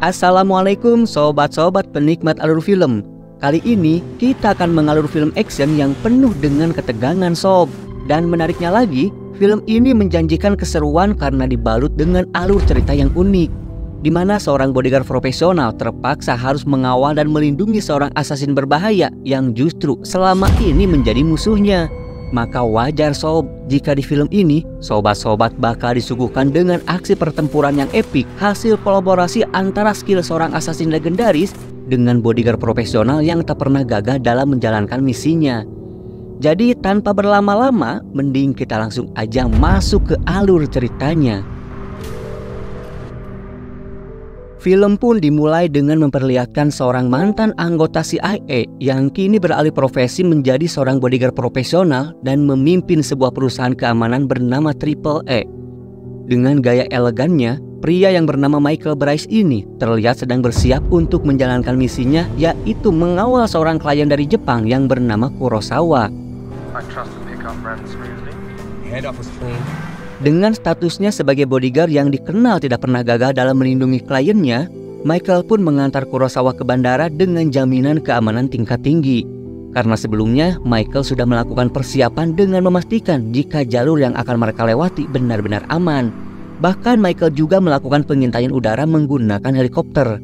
Assalamualaikum sobat-sobat penikmat alur film. Kali ini kita akan mengalur film action yang penuh dengan ketegangan sob. Dan menariknya lagi, film ini menjanjikan keseruan karena dibalut dengan alur cerita yang unik, di mana seorang bodyguard profesional terpaksa harus mengawal dan melindungi seorang asasin berbahaya yang justru selama ini menjadi musuhnya. Maka wajar sob, jika di film ini sobat-sobat bakal disuguhkan dengan aksi pertempuran yang epik hasil kolaborasi antara skill seorang asasin legendaris dengan bodyguard profesional yang tak pernah gagal dalam menjalankan misinya. Jadi tanpa berlama-lama, mending kita langsung aja masuk ke alur ceritanya. Film pun dimulai dengan memperlihatkan seorang mantan anggota CIA yang kini beralih profesi menjadi seorang bodyguard profesional dan memimpin sebuah perusahaan keamanan bernama AAA. Dengan gaya elegannya, pria yang bernama Michael Bryce ini terlihat sedang bersiap untuk menjalankan misinya, yaitu mengawal seorang klien dari Jepang yang bernama Kurosawa. Dengan statusnya sebagai bodyguard yang dikenal tidak pernah gagal dalam melindungi kliennya, Michael pun mengantar Kurosawa ke bandara dengan jaminan keamanan tingkat tinggi. Karena sebelumnya Michael sudah melakukan persiapan dengan memastikan jika jalur yang akan mereka lewati benar-benar aman. Bahkan Michael juga melakukan pengintaian udara menggunakan helikopter.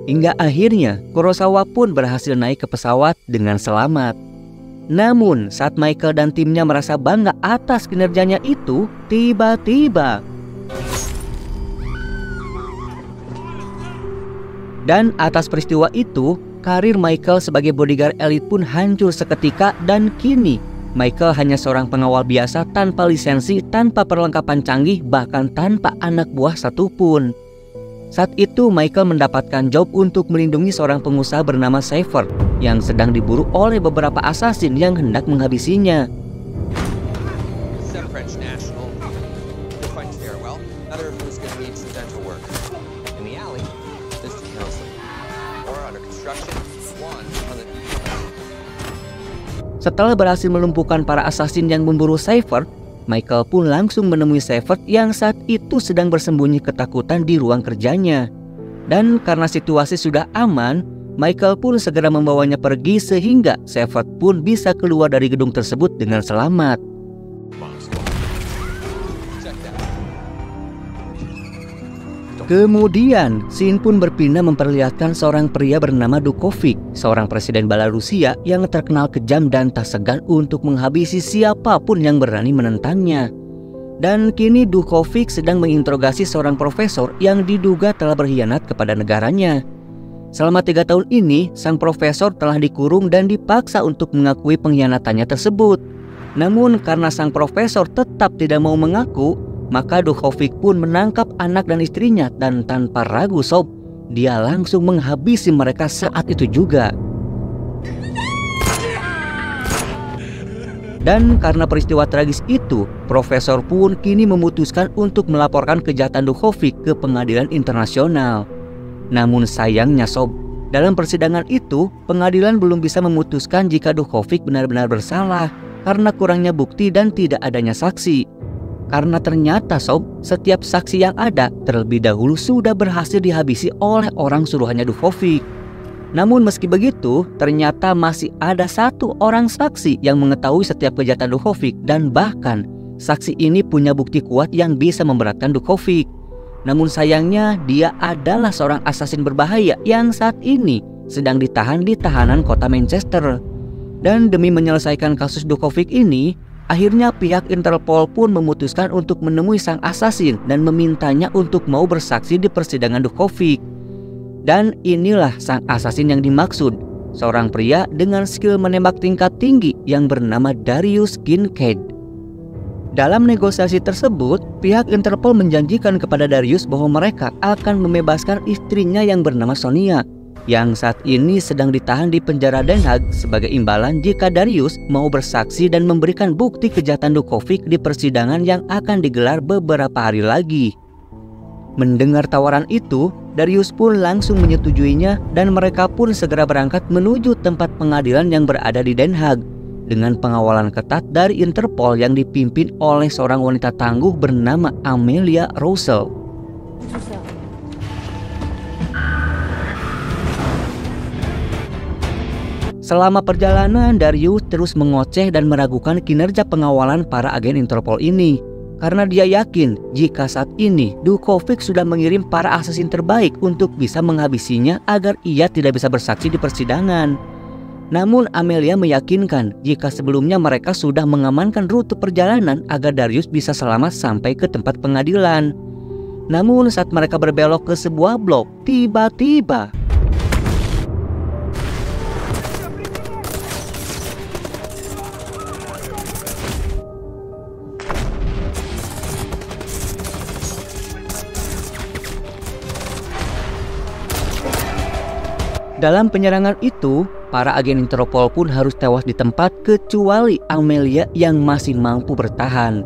Hingga akhirnya Kurosawa pun berhasil naik ke pesawat dengan selamat. Namun saat Michael dan timnya merasa bangga atas kinerjanya itu, tiba-tiba dan atas peristiwa itu, karir Michael sebagai bodyguard elit pun hancur seketika dan kini Michael hanya seorang pengawal biasa tanpa lisensi, tanpa perlengkapan canggih, bahkan tanpa anak buah satupun. Saat itu Michael mendapatkan job untuk melindungi seorang pengusaha bernama Seifert yang sedang diburu oleh beberapa asasin yang hendak menghabisinya. Setelah berhasil melumpuhkan para asasin yang memburu Seifert, Michael pun langsung menemui Seifert yang saat itu sedang bersembunyi ketakutan di ruang kerjanya. Dan karena situasi sudah aman, Michael pun segera membawanya pergi sehingga Seifert pun bisa keluar dari gedung tersebut dengan selamat. Kemudian, scene pun berpindah memperlihatkan seorang pria bernama Dukovic, seorang presiden Belarusia yang terkenal kejam dan tak segan untuk menghabisi siapapun yang berani menentangnya. Dan kini Dukovic sedang menginterogasi seorang profesor yang diduga telah berkhianat kepada negaranya. Selama 3 tahun ini, sang profesor telah dikurung dan dipaksa untuk mengakui pengkhianatannya tersebut. Namun karena sang profesor tetap tidak mau mengaku, maka Dukovic pun menangkap anak dan istrinya dan tanpa ragu sob, dia langsung menghabisi mereka saat itu juga. Dan karena peristiwa tragis itu, profesor pun kini memutuskan untuk melaporkan kejahatan Dukovic ke pengadilan internasional. Namun sayangnya sob, dalam persidangan itu pengadilan belum bisa memutuskan jika Dukovic benar-benar bersalah karena kurangnya bukti dan tidak adanya saksi. Karena ternyata sob, setiap saksi yang ada terlebih dahulu sudah berhasil dihabisi oleh orang suruhannya Dukovic. Namun meski begitu, ternyata masih ada 1 orang saksi yang mengetahui setiap kejahatan Dukovic, dan bahkan saksi ini punya bukti kuat yang bisa memberatkan Dukovic. Namun sayangnya dia adalah seorang asasin berbahaya yang saat ini sedang ditahan di tahanan kota Manchester. Dan demi menyelesaikan kasus Dukovic ini, akhirnya pihak Interpol pun memutuskan untuk menemui sang asasin dan memintanya untuk mau bersaksi di persidangan Dukovic. Dan inilah sang asasin yang dimaksud, seorang pria dengan skill menembak tingkat tinggi yang bernama Darius Kincaid. Dalam negosiasi tersebut, pihak Interpol menjanjikan kepada Darius bahwa mereka akan membebaskan istrinya yang bernama Sonia, yang saat ini sedang ditahan di penjara Den Haag sebagai imbalan jika Darius mau bersaksi dan memberikan bukti kejahatan Dukovic di persidangan yang akan digelar beberapa hari lagi. Mendengar tawaran itu, Darius pun langsung menyetujuinya dan mereka pun segera berangkat menuju tempat pengadilan yang berada di Den Haag dengan pengawalan ketat dari Interpol yang dipimpin oleh seorang wanita tangguh bernama Amelia Roussel. Selama perjalanan, Darius terus mengoceh dan meragukan kinerja pengawalan para agen Interpol ini. Karena dia yakin jika saat ini Dukovic sudah mengirim para asasin terbaik untuk bisa menghabisinya agar ia tidak bisa bersaksi di persidangan. Namun Amelia meyakinkan jika sebelumnya mereka sudah mengamankan rute perjalanan agar Darius bisa selamat sampai ke tempat pengadilan. Namun saat mereka berbelok ke sebuah blok, tiba-tiba dalam penyerangan itu, para agen Interpol pun harus tewas di tempat kecuali Amelia yang masih mampu bertahan.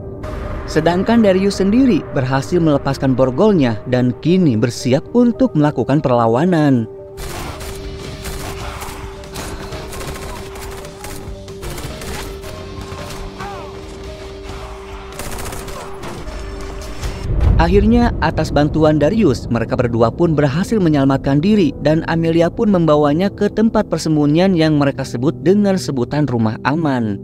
Sedangkan Darius sendiri berhasil melepaskan borgolnya dan kini bersiap untuk melakukan perlawanan. Akhirnya, atas bantuan Darius, mereka berdua pun berhasil menyelamatkan diri dan Amelia pun membawanya ke tempat persembunyian yang mereka sebut dengan sebutan rumah aman.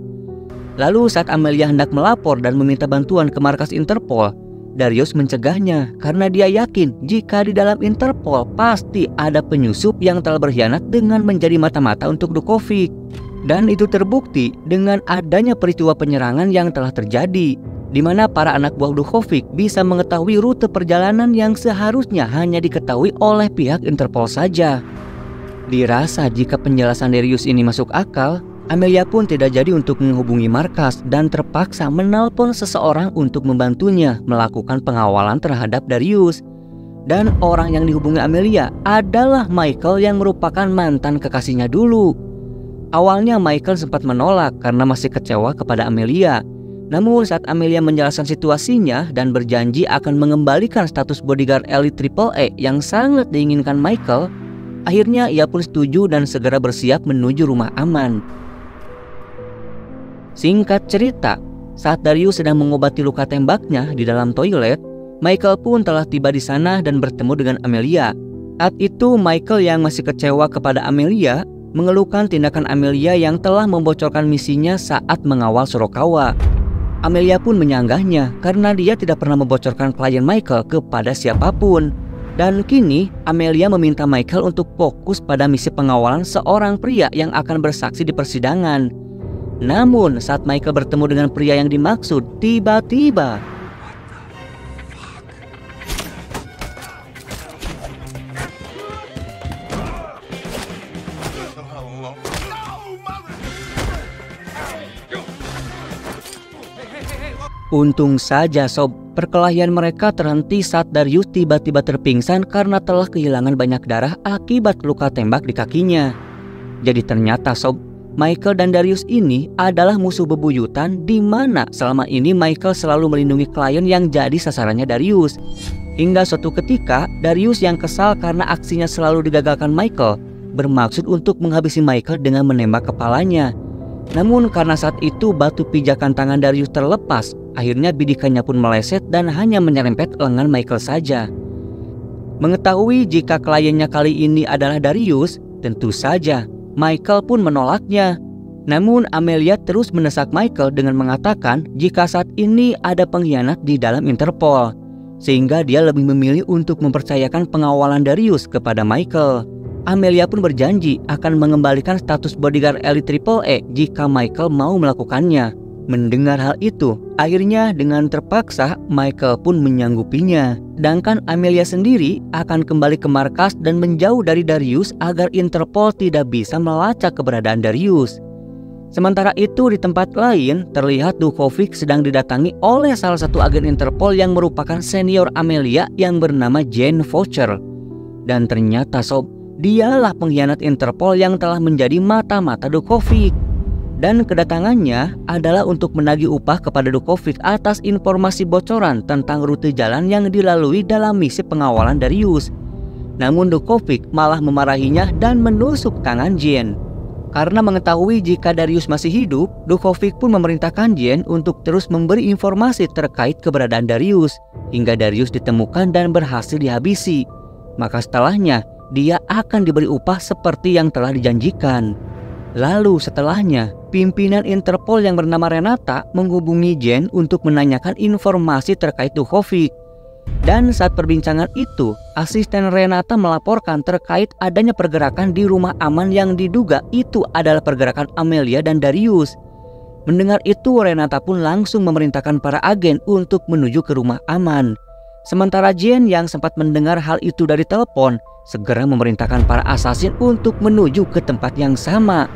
Lalu saat Amelia hendak melapor dan meminta bantuan ke markas Interpol, Darius mencegahnya karena dia yakin jika di dalam Interpol pasti ada penyusup yang telah berkhianat dengan menjadi mata-mata untuk Dukovic. Dan itu terbukti dengan adanya peristiwa penyerangan yang telah terjadi, di mana para anak buah Dukovic bisa mengetahui rute perjalanan yang seharusnya hanya diketahui oleh pihak Interpol saja. Dirasa jika penjelasan Darius ini masuk akal, Amelia pun tidak jadi untuk menghubungi markas dan terpaksa menelpon seseorang untuk membantunya melakukan pengawalan terhadap Darius. Dan orang yang dihubungi Amelia adalah Michael yang merupakan mantan kekasihnya dulu. Awalnya Michael sempat menolak karena masih kecewa kepada Amelia. Namun saat Amelia menjelaskan situasinya dan berjanji akan mengembalikan status bodyguard elit AAA yang sangat diinginkan Michael, akhirnya ia pun setuju dan segera bersiap menuju rumah aman. Singkat cerita, saat Darius sedang mengobati luka tembaknya di dalam toilet, Michael pun telah tiba di sana dan bertemu dengan Amelia. Saat itu Michael yang masih kecewa kepada Amelia mengeluhkan tindakan Amelia yang telah membocorkan misinya saat mengawal Shirakawa. Amelia pun menyanggahnya karena dia tidak pernah membocorkan klien Michael kepada siapapun. Dan kini Amelia meminta Michael untuk fokus pada misi pengawalan seorang pria yang akan bersaksi di persidangan. Namun saat Michael bertemu dengan pria yang dimaksud, tiba-tiba untung saja sob, perkelahian mereka terhenti saat Darius tiba-tiba terpingsan karena telah kehilangan banyak darah akibat luka tembak di kakinya. Jadi ternyata sob, Michael dan Darius ini adalah musuh bebuyutan di mana selama ini Michael selalu melindungi klien yang jadi sasarannya Darius. Hingga suatu ketika, Darius yang kesal karena aksinya selalu digagalkan Michael, bermaksud untuk menghabisi Michael dengan menembak kepalanya. Namun karena saat itu batu pijakan tangan Darius terlepas, akhirnya bidikannya pun meleset dan hanya menyerempet lengan Michael saja. Mengetahui jika kliennya kali ini adalah Darius, tentu saja Michael pun menolaknya. Namun Amelia terus mendesak Michael dengan mengatakan jika saat ini ada pengkhianat di dalam Interpol, sehingga dia lebih memilih untuk mempercayakan pengawalan Darius kepada Michael. Amelia pun berjanji akan mengembalikan status bodyguard elit AAA jika Michael mau melakukannya. Mendengar hal itu, akhirnya dengan terpaksa Michael pun menyanggupinya. Sedangkan Amelia sendiri akan kembali ke markas dan menjauh dari Darius agar Interpol tidak bisa melacak keberadaan Darius. Sementara itu di tempat lain, terlihat Dukovic sedang didatangi oleh salah satu agen Interpol yang merupakan senior Amelia yang bernama Jane Voucher. Dan ternyata sob, dialah pengkhianat Interpol yang telah menjadi mata-mata Dukovic. Dan kedatangannya adalah untuk menagih upah kepada Dukovic atas informasi bocoran tentang rute jalan yang dilalui dalam misi pengawalan Darius. Namun Dukovic malah memarahinya dan menusuk tangan Jane. Karena mengetahui jika Darius masih hidup, Dukovic pun memerintahkan Jane untuk terus memberi informasi terkait keberadaan Darius hingga Darius ditemukan dan berhasil dihabisi. Maka setelahnya dia akan diberi upah seperti yang telah dijanjikan. Lalu setelahnya, pimpinan Interpol yang bernama Renata menghubungi Jen untuk menanyakan informasi terkait Duhovic. Dan saat perbincangan itu, asisten Renata melaporkan terkait adanya pergerakan di rumah aman yang diduga itu adalah pergerakan Amelia dan Darius. Mendengar itu, Renata pun langsung memerintahkan para agen untuk menuju ke rumah aman. Sementara Jen yang sempat mendengar hal itu dari telepon, segera memerintahkan para asasin untuk menuju ke tempat yang sama.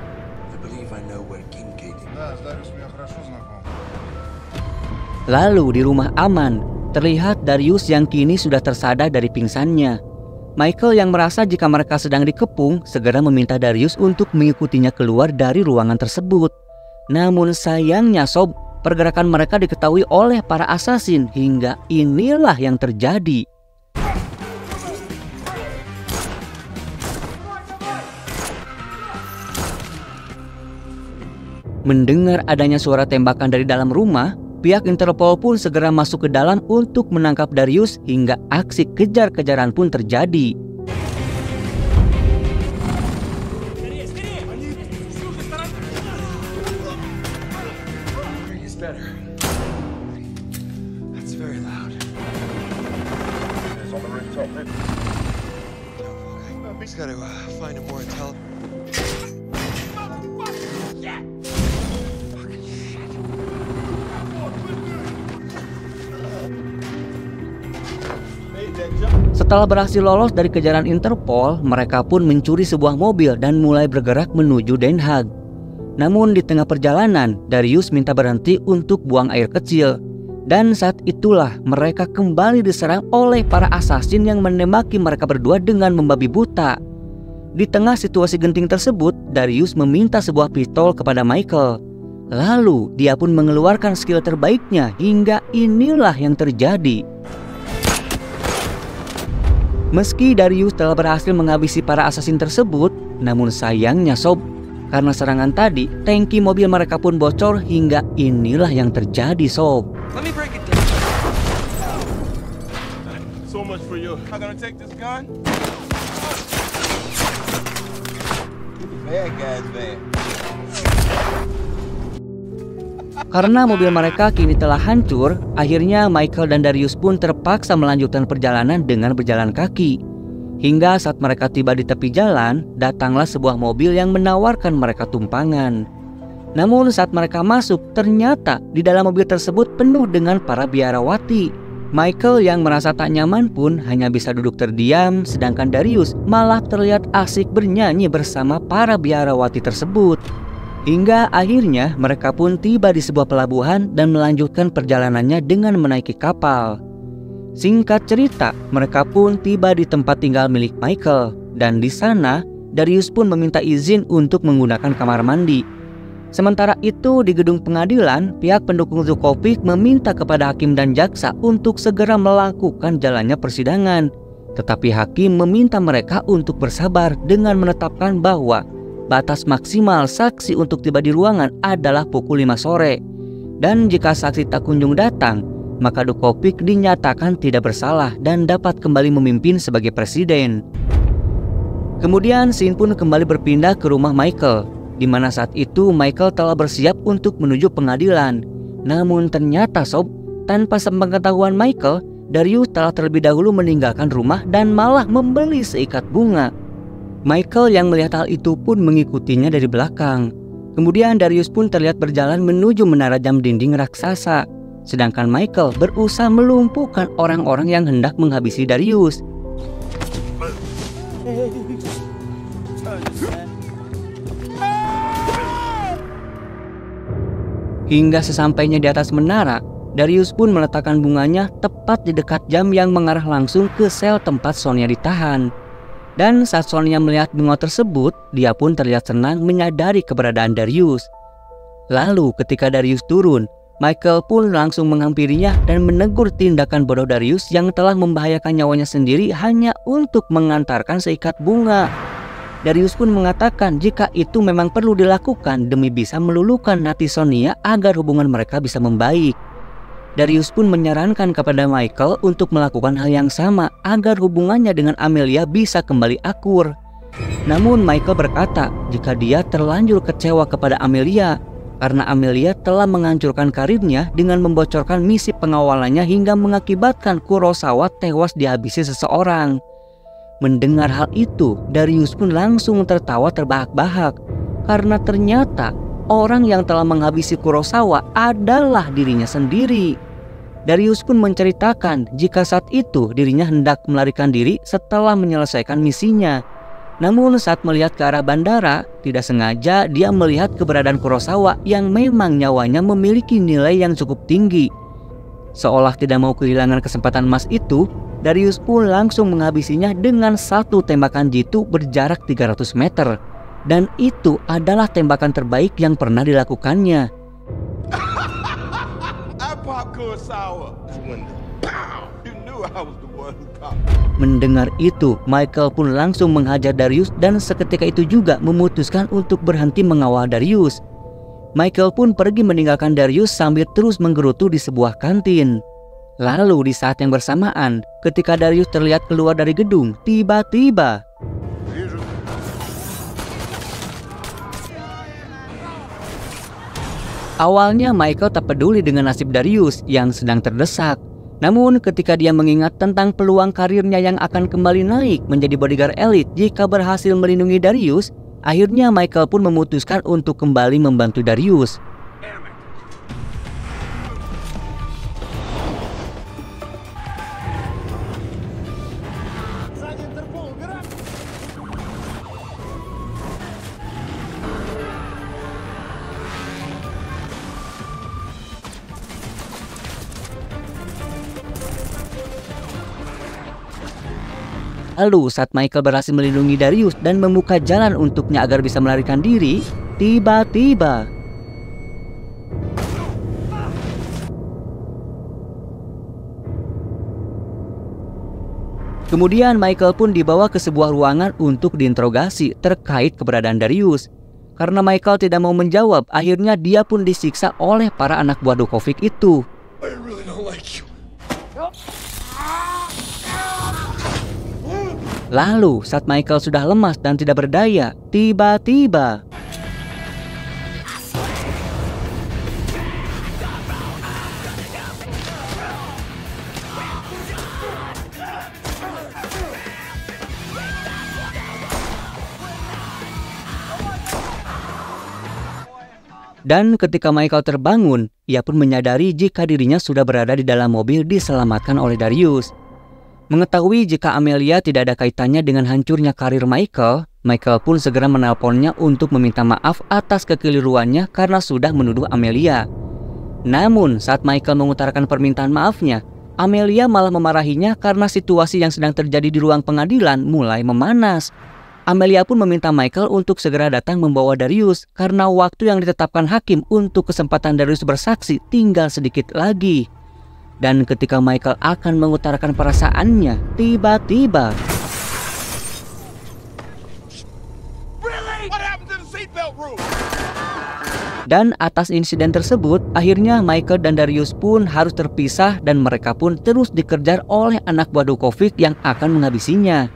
Lalu di rumah aman, terlihat Darius yang kini sudah tersadar dari pingsannya. Michael yang merasa jika mereka sedang dikepung, segera meminta Darius untuk mengikutinya keluar dari ruangan tersebut. Namun sayangnya sob, pergerakan mereka diketahui oleh para asasin hingga inilah yang terjadi. Mendengar adanya suara tembakan dari dalam rumah, pihak Interpol pun segera masuk ke dalam untuk menangkap Darius hingga aksi kejar-kejaran pun terjadi. Setelah berhasil lolos dari kejaran Interpol, mereka pun mencuri sebuah mobil dan mulai bergerak menuju Den Haag. Namun di tengah perjalanan, Darius minta berhenti untuk buang air kecil. Dan saat itulah mereka kembali diserang oleh para asasin yang menembaki mereka berdua dengan membabi buta. Di tengah situasi genting tersebut, Darius meminta sebuah pistol kepada Michael. Lalu dia pun mengeluarkan skill terbaiknya hingga inilah yang terjadi. Meski Darius telah berhasil menghabisi para asasin tersebut, namun sayangnya sob, karena serangan tadi, tangki mobil mereka pun bocor hingga inilah yang terjadi sob. Karena mobil mereka kini telah hancur, akhirnya Michael dan Darius pun terpaksa melanjutkan perjalanan dengan berjalan kaki. Hingga saat mereka tiba di tepi jalan, datanglah sebuah mobil yang menawarkan mereka tumpangan. Namun saat mereka masuk, ternyata di dalam mobil tersebut penuh dengan para biarawati. Michael yang merasa tak nyaman pun hanya bisa duduk terdiam, sedangkan Darius malah terlihat asik bernyanyi bersama para biarawati tersebut. Hingga akhirnya mereka pun tiba di sebuah pelabuhan dan melanjutkan perjalanannya dengan menaiki kapal. Singkat cerita, mereka pun tiba di tempat tinggal milik Michael, dan di sana Darius pun meminta izin untuk menggunakan kamar mandi. Sementara itu di gedung pengadilan, pihak pendukung Duhovic meminta kepada hakim dan jaksa untuk segera melakukan jalannya persidangan. Tetapi hakim meminta mereka untuk bersabar dengan menetapkan bahwa batas maksimal saksi untuk tiba di ruangan adalah pukul 5 sore. Dan jika saksi tak kunjung datang, maka Duhovic dinyatakan tidak bersalah dan dapat kembali memimpin sebagai presiden. Kemudian scene pun kembali berpindah ke rumah Michael, di mana saat itu Michael telah bersiap untuk menuju pengadilan. Namun ternyata sob, tanpa sepengetahuan Michael, Darius telah terlebih dahulu meninggalkan rumah dan malah membeli seikat bunga. Michael yang melihat hal itu pun mengikutinya dari belakang. Kemudian Darius pun terlihat berjalan menuju menara jam dinding raksasa. Sedangkan Michael berusaha melumpuhkan orang-orang yang hendak menghabisi Darius. Hingga sesampainya di atas menara, Darius pun meletakkan bunganya tepat di dekat jam yang mengarah langsung ke sel tempat Sonia ditahan. Dan saat Sonia melihat bunga tersebut, dia pun terlihat senang menyadari keberadaan Darius. Lalu ketika Darius turun, Michael pun langsung menghampirinya dan menegur tindakan bodoh Darius yang telah membahayakan nyawanya sendiri hanya untuk mengantarkan seikat bunga. Darius pun mengatakan jika itu memang perlu dilakukan demi bisa meluluhkan hati Sonia agar hubungan mereka bisa membaik. Darius pun menyarankan kepada Michael untuk melakukan hal yang sama agar hubungannya dengan Amelia bisa kembali akur. Namun Michael berkata jika dia terlanjur kecewa kepada Amelia karena Amelia telah menghancurkan karirnya dengan membocorkan misi pengawalannya hingga mengakibatkan Kurosawa tewas dihabisi seseorang. Mendengar hal itu, Darius pun langsung tertawa terbahak-bahak karena ternyata orang yang telah menghabisi Kurosawa adalah dirinya sendiri. Darius pun menceritakan jika saat itu dirinya hendak melarikan diri setelah menyelesaikan misinya. Namun saat melihat ke arah bandara, tidak sengaja dia melihat keberadaan Kurosawa yang memang nyawanya memiliki nilai yang cukup tinggi. Seolah tidak mau kehilangan kesempatan emas itu, Darius pun langsung menghabisinya dengan satu tembakan jitu berjarak 300 meter. Dan itu adalah tembakan terbaik yang pernah dilakukannya. Mendengar itu, Michael pun langsung menghajar Darius dan seketika itu juga memutuskan untuk berhenti mengawal Darius. Michael pun pergi meninggalkan Darius sambil terus menggerutu di sebuah kantin. Lalu di saat yang bersamaan, ketika Darius terlihat keluar dari gedung, tiba-tiba awalnya Michael tak peduli dengan nasib Darius yang sedang terdesak. Namun ketika dia mengingat tentang peluang karirnya yang akan kembali naik menjadi bodyguard elit jika berhasil melindungi Darius, akhirnya Michael pun memutuskan untuk kembali membantu Darius. Lalu saat Michael berhasil melindungi Darius dan membuka jalan untuknya agar bisa melarikan diri, tiba-tiba kemudian Michael pun dibawa ke sebuah ruangan untuk diinterogasi terkait keberadaan Darius. Karena Michael tidak mau menjawab, akhirnya dia pun disiksa oleh para anak buah Dukovic itu. Lalu saat Michael sudah lemas dan tidak berdaya, tiba-tiba dan ketika Michael terbangun, ia pun menyadari jika dirinya sudah berada di dalam mobil diselamatkan oleh Darius. Mengetahui jika Amelia tidak ada kaitannya dengan hancurnya karir Michael, Michael pun segera menelponnya untuk meminta maaf atas kekeliruannya karena sudah menuduh Amelia. Namun saat Michael mengutarakan permintaan maafnya, Amelia malah memarahinya karena situasi yang sedang terjadi di ruang pengadilan mulai memanas. Amelia pun meminta Michael untuk segera datang membawa Darius karena waktu yang ditetapkan hakim untuk kesempatan Darius bersaksi tinggal sedikit lagi. Dan ketika Michael akan mengutarakan perasaannya, tiba-tiba dan atas insiden tersebut, akhirnya Michael dan Darius pun harus terpisah dan mereka pun terus dikejar oleh anak buah Dukovic yang akan menghabisinya.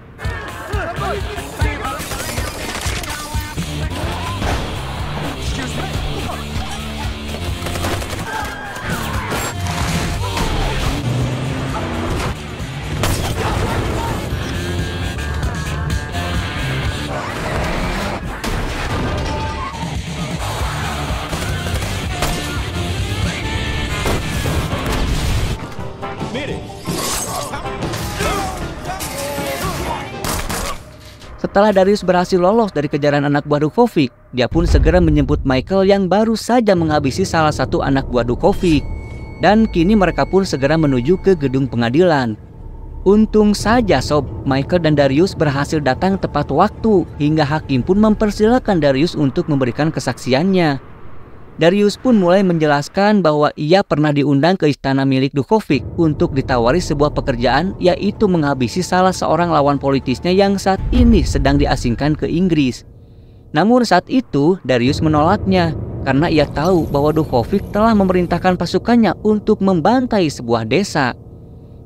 Setelah Darius berhasil lolos dari kejaran anak buah Dukovic, dia pun segera menjemput Michael yang baru saja menghabisi salah satu anak buah Dukovic. Dan kini mereka pun segera menuju ke gedung pengadilan. Untung saja sob, Michael dan Darius berhasil datang tepat waktu hingga hakim pun mempersilahkan Darius untuk memberikan kesaksiannya. Darius pun mulai menjelaskan bahwa ia pernah diundang ke istana milik Dukovic untuk ditawari sebuah pekerjaan, yaitu menghabisi salah seorang lawan politisnya yang saat ini sedang diasingkan ke Inggris. Namun saat itu Darius menolaknya karena ia tahu bahwa Dukovic telah memerintahkan pasukannya untuk membantai sebuah desa.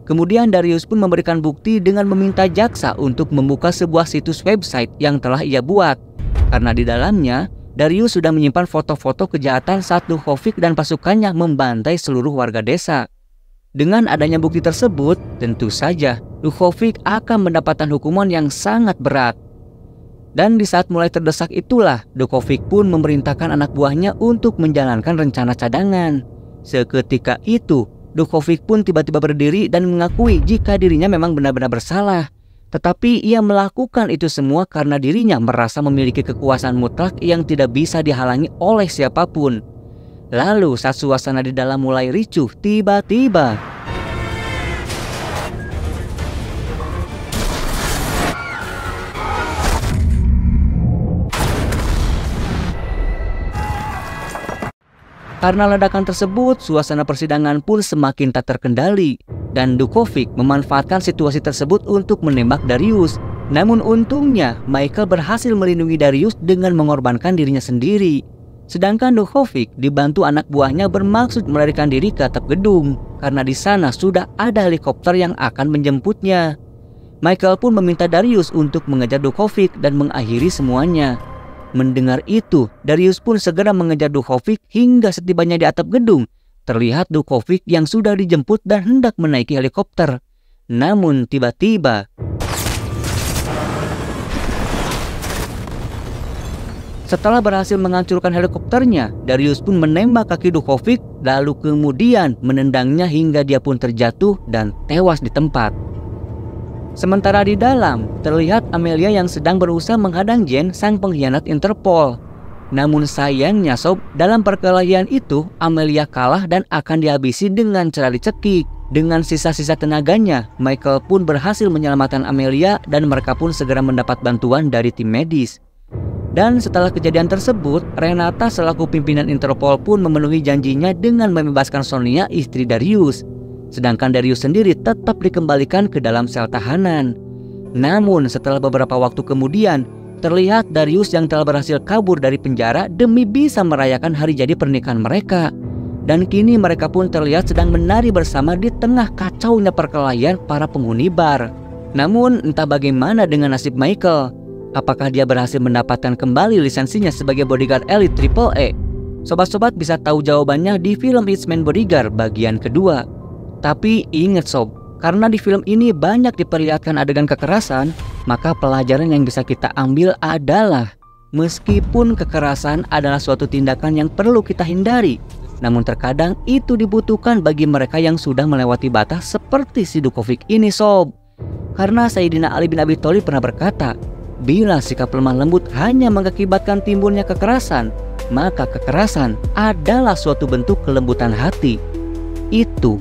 Kemudian Darius pun memberikan bukti dengan meminta jaksa untuk membuka sebuah situs website yang telah ia buat. Karena di dalamnya, Darius sudah menyimpan foto-foto kejahatan saat Duhovic dan pasukannya membantai seluruh warga desa. Dengan adanya bukti tersebut, tentu saja Duhovic akan mendapatkan hukuman yang sangat berat. Dan di saat mulai terdesak itulah, Duhovic pun memerintahkan anak buahnya untuk menjalankan rencana cadangan. Seketika itu, Duhovic pun tiba-tiba berdiri dan mengakui jika dirinya memang benar-benar bersalah. Tetapi ia melakukan itu semua karena dirinya merasa memiliki kekuasaan mutlak yang tidak bisa dihalangi oleh siapapun. Lalu saat suasana di dalam mulai ricuh, tiba-tiba karena ledakan tersebut, suasana persidangan pun semakin tak terkendali dan Duhovic memanfaatkan situasi tersebut untuk menembak Darius. Namun untungnya, Michael berhasil melindungi Darius dengan mengorbankan dirinya sendiri. Sedangkan Duhovic dibantu anak buahnya bermaksud melarikan diri ke atap gedung karena di sana sudah ada helikopter yang akan menjemputnya. Michael pun meminta Darius untuk mengejar Duhovic dan mengakhiri semuanya. Mendengar itu, Darius pun segera mengejar Duhovic hingga setibanya di atap gedung. Terlihat Duhovic yang sudah dijemput dan hendak menaiki helikopter. Namun tiba-tiba setelah berhasil menghancurkan helikopternya, Darius pun menembak kaki Duhovic lalu kemudian menendangnya hingga dia pun terjatuh dan tewas di tempat. Sementara di dalam, terlihat Amelia yang sedang berusaha menghadang Jane, sang pengkhianat Interpol. Namun sayangnya sob, dalam perkelahian itu, Amelia kalah dan akan dihabisi dengan cara dicekik. Dengan sisa-sisa tenaganya, Michael pun berhasil menyelamatkan Amelia dan mereka pun segera mendapat bantuan dari tim medis. Dan setelah kejadian tersebut, Renata selaku pimpinan Interpol pun memenuhi janjinya dengan membebaskan Sonia, istri Darius. Sedangkan Darius sendiri tetap dikembalikan ke dalam sel tahanan. Namun setelah beberapa waktu kemudian, terlihat Darius yang telah berhasil kabur dari penjara demi bisa merayakan hari jadi pernikahan mereka. Dan kini mereka pun terlihat sedang menari bersama di tengah kacaunya perkelahian para penghuni bar. Namun entah bagaimana dengan nasib Michael. Apakah dia berhasil mendapatkan kembali lisensinya sebagai bodyguard elit AAA? Sobat-sobat bisa tahu jawabannya di film Hitman Bodyguard bagian kedua. Tapi ingat sob, karena di film ini banyak diperlihatkan adegan kekerasan, maka pelajaran yang bisa kita ambil adalah meskipun kekerasan adalah suatu tindakan yang perlu kita hindari, namun terkadang itu dibutuhkan bagi mereka yang sudah melewati batas seperti si Duhovic ini sob. Karena Sayyidina Ali bin Abi Thalib pernah berkata, bila sikap lemah lembut hanya mengakibatkan timbulnya kekerasan, maka kekerasan adalah suatu bentuk kelembutan hati. Itu